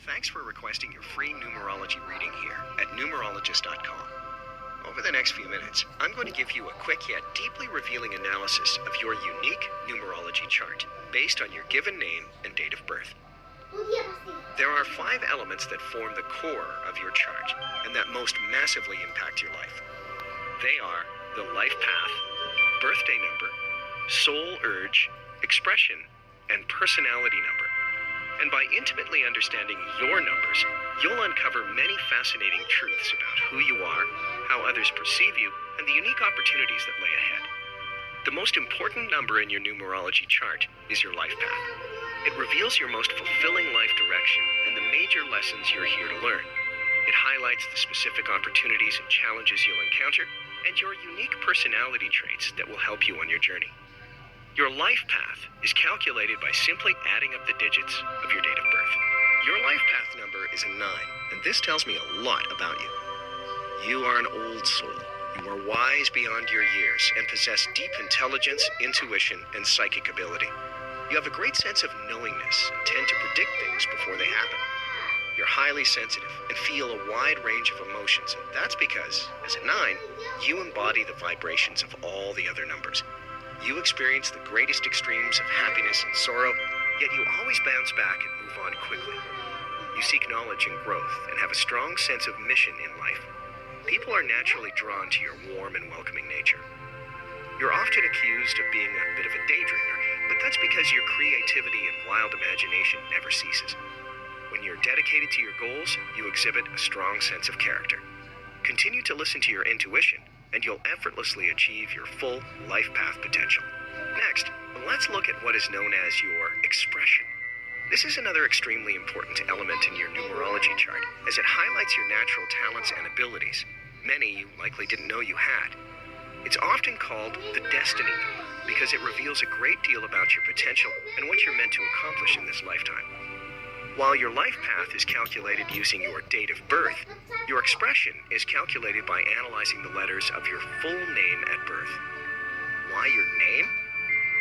Thanks for requesting your free numerology reading here at numerologist.com. Over the next few minutes, I'm going to give you a quick yet deeply revealing analysis of your unique numerology chart based on your given name and date of birth. There are 5 elements that form the core of your chart and that most massively impact your life. They are the life path, birthday number, soul urge, expression, and personality number. And by intimately understanding your numbers, you'll uncover many fascinating truths about who you are, how others perceive you, and the unique opportunities that lay ahead. The most important number in your numerology chart is your life path. It reveals your most fulfilling life direction and the major lessons you're here to learn. It highlights the specific opportunities and challenges you'll encounter and your unique personality traits that will help you on your journey. Your life path is calculated by simply adding up the digits of your date of birth. Your life path number is a 9, and this tells me a lot about you. You are an old soul. You are wise beyond your years and possess deep intelligence, intuition, and psychic ability. You have a great sense of knowingness and tend to predict things before they happen. You're highly sensitive and feel a wide range of emotions, and that's because, as a 9, you embody the vibrations of all the other numbers. You experience the greatest extremes of happiness and sorrow, yet you always bounce back and move on quickly. You seek knowledge and growth and have a strong sense of mission in life. People are naturally drawn to your warm and welcoming nature. You're often accused of being a bit of a daydreamer, but that's because your creativity and wild imagination never ceases. When you're dedicated to your goals, you exhibit a strong sense of character. Continue to listen to your intuition, and you'll effortlessly achieve your full life path potential. Next, let's look at what is known as your expression. This is another extremely important element in your numerology chart, as it highlights your natural talents and abilities, many you likely didn't know you had. It's often called the destiny number because it reveals a great deal about your potential and what you're meant to accomplish in this lifetime. While your life path is calculated using your date of birth, your expression is calculated by analyzing the letters of your full name at birth. Why your name?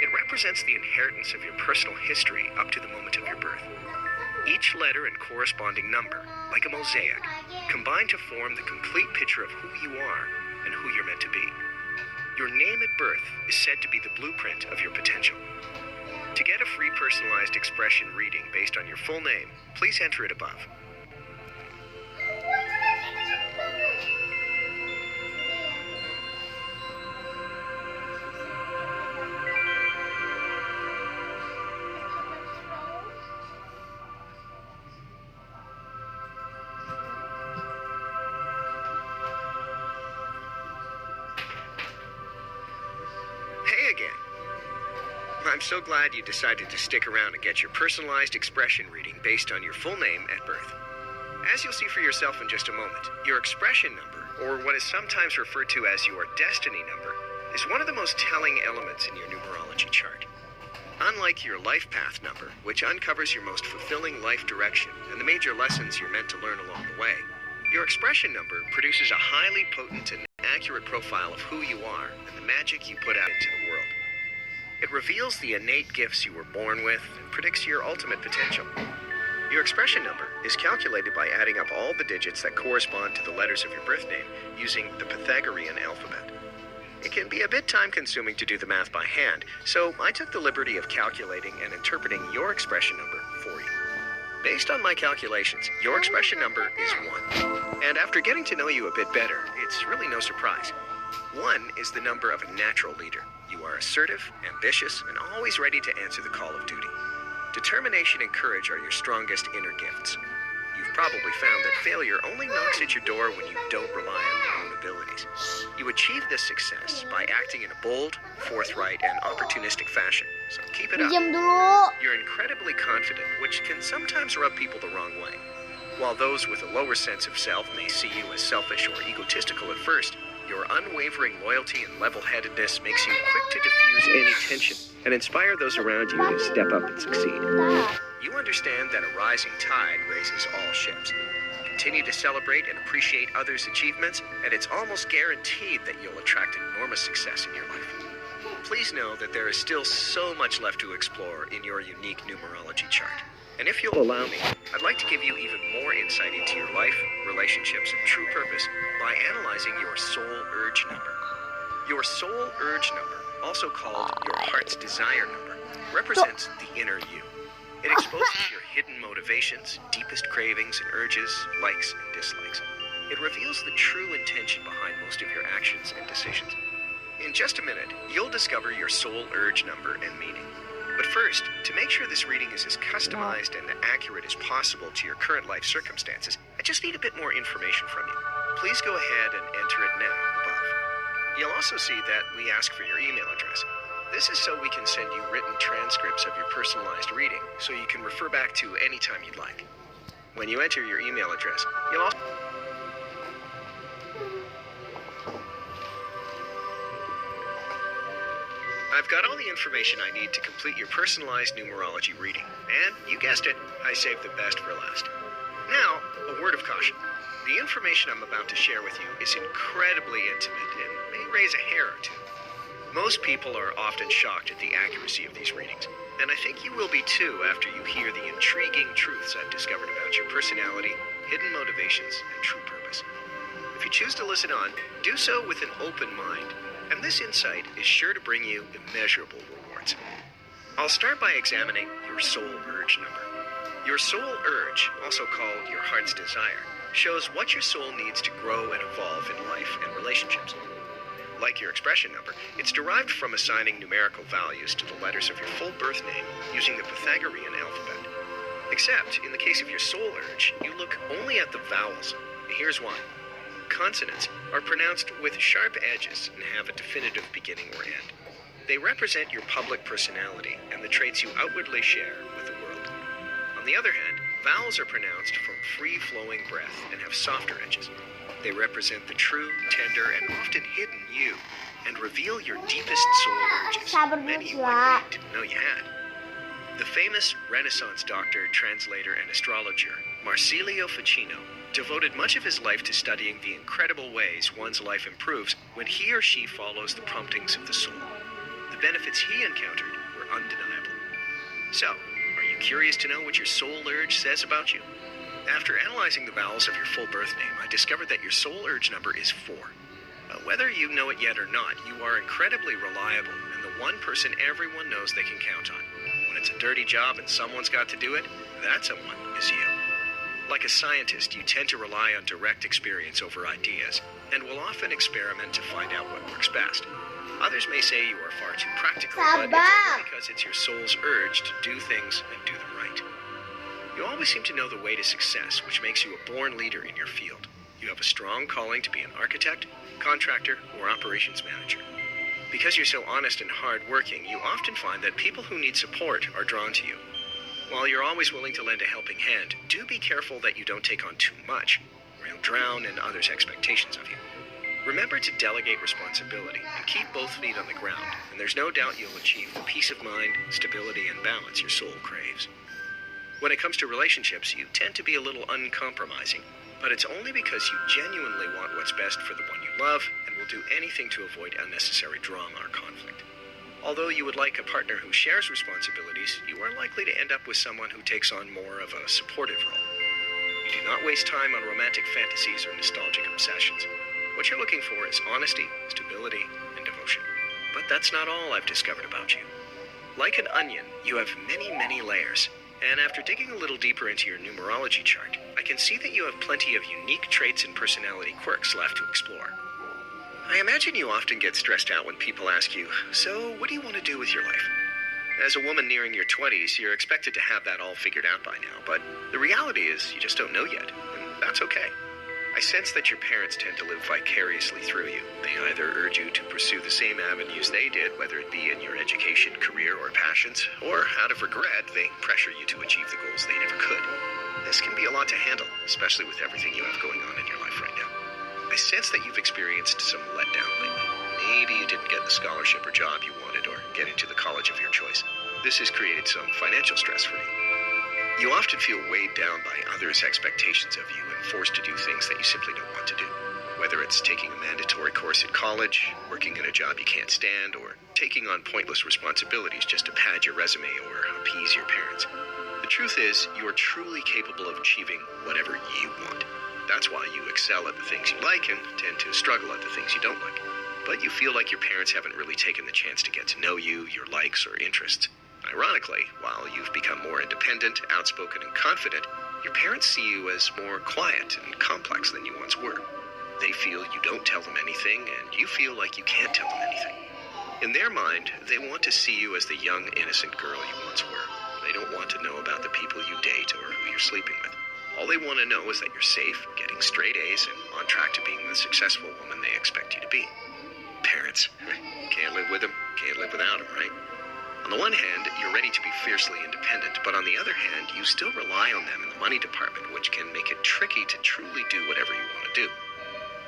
It represents the inheritance of your personal history up to the moment of your birth. Each letter and corresponding number, like a mosaic, combine to form the complete picture of who you are and who you're meant to be. Your name at birth is said to be the blueprint of your potential. To get a free personalized expression reading based on your full name, please enter it above. Hey again. I'm so glad you decided to stick around and get your personalized expression reading based on your full name at birth. As you'll see for yourself in just a moment, your expression number, or what is sometimes referred to as your destiny number, is one of the most telling elements in your numerology chart. Unlike your life path number, which uncovers your most fulfilling life direction and the major lessons you're meant to learn along the way, your expression number produces a highly potent and accurate profile of who you are and the magic you put out into the world. It reveals the innate gifts you were born with and predicts your ultimate potential. Your expression number is calculated by adding up all the digits that correspond to the letters of your birth name using the Pythagorean alphabet. It can be a bit time-consuming to do the math by hand, so I took the liberty of calculating and interpreting your expression number for you. Based on my calculations, your expression number is 1. And after getting to know you a bit better, it's really no surprise. 1 is the number of a natural leader. You are assertive, ambitious, and always ready to answer the call of duty. Determination and courage are your strongest inner gifts. You've probably found that failure only knocks at your door when you don't rely on your own abilities. You achieve this success by acting in a bold, forthright, and opportunistic fashion, so keep it up. Diam dulu. You're incredibly confident, which can sometimes rub people the wrong way. While those with a lower sense of self may see you as selfish or egotistical at first, your unwavering loyalty and level-headedness makes you quick to diffuse any tension and inspire those around you to step up and succeed. You understand that a rising tide raises all ships. Continue to celebrate and appreciate others' achievements, and it's almost guaranteed that you'll attract enormous success in your life. Please know that there is still so much left to explore in your unique numerology chart. And if you'll allow me, I'd like to give you even more insight into your life, relationships, and true purpose by analyzing your soul urge number. Your soul urge number, also called your heart's desire number, represents the inner you. It exposes your hidden motivations, deepest cravings and urges, likes and dislikes. It reveals the true intention behind most of your actions and decisions. In just a minute, you'll discover your soul urge number and meaning. But first, to make sure this reading is as customized and accurate as possible to your current life circumstances, I just need a bit more information from you. Please go ahead and enter it now above. You'll also see that we ask for your email address. This is so we can send you written transcripts of your personalized reading, so you can refer back to any time you'd like. When you enter your email address, you'll also... I've got all the information I need to complete your personalized numerology reading. And, you guessed it, I saved the best for last. Now, a word of caution. The information I'm about to share with you is incredibly intimate and may raise a hair or two. Most people are often shocked at the accuracy of these readings, and I think you will be too after you hear the intriguing truths I've discovered about your personality, hidden motivations, and true purpose. If you choose to listen on, do so with an open mind, and this insight is sure to bring you immeasurable rewards. I'll start by examining your soul urge number. Your soul urge, also called your heart's desire, shows what your soul needs to grow and evolve in life and relationships. Like your expression number, it's derived from assigning numerical values to the letters of your full birth name using the Pythagorean alphabet. Except, in the case of your soul urge, you look only at the vowels. Here's why. Consonants are pronounced with sharp edges and have a definitive beginning or end. They represent your public personality and the traits you outwardly share with the world. On the other hand, vowels are pronounced from free-flowing breath and have softer edges. They represent the true, tender, and often hidden you, and reveal your deepest soul urges. Many you likely didn't know you had. The famous Renaissance doctor, translator, and astrologer, Marsilio Ficino, devoted much of his life to studying the incredible ways one's life improves when he or she follows the promptings of the soul. The benefits he encountered were undeniable. So, are you curious to know what your soul urge says about you? After analyzing the vowels of your full birth name, I discovered that your soul urge number is 4. Whether you know it yet or not, you are incredibly reliable and the one person everyone knows they can count on. When it's a dirty job and someone's got to do it, that someone is you. Like a scientist, you tend to rely on direct experience over ideas and will often experiment to find out what works best. Others may say you are far too practical, but it's only because it's your soul's urge to do things and do them right. You always seem to know the way to success, which makes you a born leader in your field. You have a strong calling to be an architect, contractor, or operations manager. Because you're so honest and hard-working, you often find that people who need support are drawn to you. While you're always willing to lend a helping hand, do be careful that you don't take on too much, or you'll drown in others' expectations of you. Remember to delegate responsibility and keep both feet on the ground, and there's no doubt you'll achieve the peace of mind, stability, and balance your soul craves. When it comes to relationships, you tend to be a little uncompromising, but it's only because you genuinely want what's best for the one you love and will do anything to avoid unnecessary drama or conflict. Although you would like a partner who shares responsibilities, you are likely to end up with someone who takes on more of a supportive role. You do not waste time on romantic fantasies or nostalgic obsessions. What you're looking for is honesty, stability, and devotion. But that's not all I've discovered about you. Like an onion, you have many, many layers. And after digging a little deeper into your numerology chart, I can see that you have plenty of unique traits and personality quirks left to explore. I imagine you often get stressed out when people ask you, so what do you want to do with your life? As a woman nearing your 20s, you're expected to have that all figured out by now, but the reality is you just don't know yet, and that's okay. I sense that your parents tend to live vicariously through you. They either urge you to pursue the same avenues they did, whether it be in your education, career, or passions, or out of regret, they pressure you to achieve the goals they never could. This can be a lot to handle, especially with everything you have going on in your life right now. I sense that you've experienced some letdown lately. Maybe you didn't get the scholarship or job you wanted, or get into the college of your choice. This has created some financial stress for you. You often feel weighed down by others' expectations of you and forced to do things that you simply don't want to do. Whether it's taking a mandatory course at college, working in a job you can't stand, or taking on pointless responsibilities just to pad your resume or appease your parents. The truth is, you're truly capable of achieving whatever you want. That's why you excel at the things you like and tend to struggle at the things you don't like. But you feel like your parents haven't really taken the chance to get to know you, your likes, or interests. Ironically, while you've become more independent, outspoken, and confident, your parents see you as more quiet and complex than you once were. They feel you don't tell them anything, and you feel like you can't tell them anything. In their mind, they want to see you as the young, innocent girl you once were. They don't want to know about the people you date or who you're sleeping with. All they want to know is that you're safe, getting straight A's, and on track to being the successful woman they expect you to be. Parents. Can't live with them, can't live without them, right? On the one hand, you're ready to be fiercely independent, but on the other hand, you still rely on them in the money department, which can make it tricky to truly do whatever you want to do.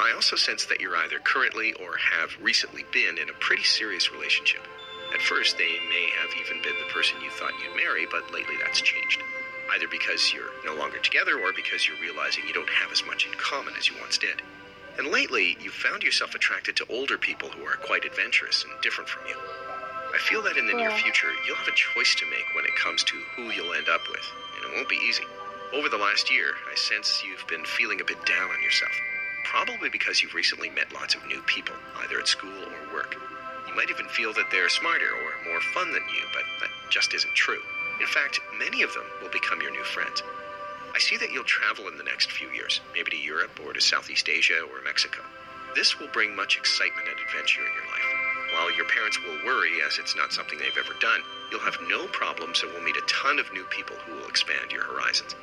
I also sense that you're either currently or have recently been in a pretty serious relationship. At first, they may have even been the person you thought you'd marry, but lately that's changed. Either because you're no longer together or because you're realizing you don't have as much in common as you once did. And lately, you've found yourself attracted to older people who are quite adventurous and different from you. I feel that in the near future, you'll have a choice to make when it comes to who you'll end up with, and it won't be easy. Over the last year, I sense you've been feeling a bit down on yourself, probably because you've recently met lots of new people, either at school or work. You might even feel that they're smarter or more fun than you, but that just isn't true. In fact, many of them will become your new friends. I see that you'll travel in the next few years, maybe to Europe or to Southeast Asia or Mexico. This will bring much excitement and adventure in your life. While your parents will worry, as it's not something they've ever done, you'll have no problems and will meet a ton of new people who will expand your horizons.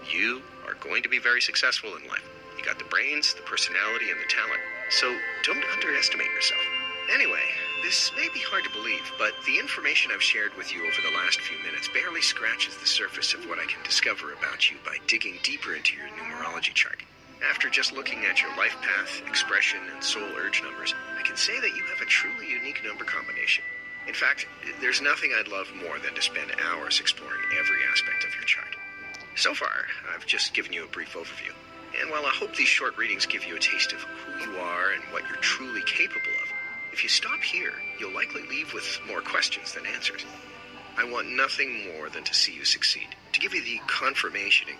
You are going to be very successful in life. You got the brains, the personality, and the talent, so don't underestimate yourself. Anyway, this may be hard to believe, but the information I've shared with you over the last few minutes barely scratches the surface of what I can discover about you by digging deeper into your numerology chart. After just looking at your life path, expression, and soul urge numbers, I can say that you have a truly unique number combination. In fact, there's nothing I'd love more than to spend hours exploring every aspect of your chart. So far, I've just given you a brief overview. And while I hope these short readings give you a taste of who you are and what you're truly capable of, if you stop here, you'll likely leave with more questions than answers. I want nothing more than to see you succeed, to give you the confirmation and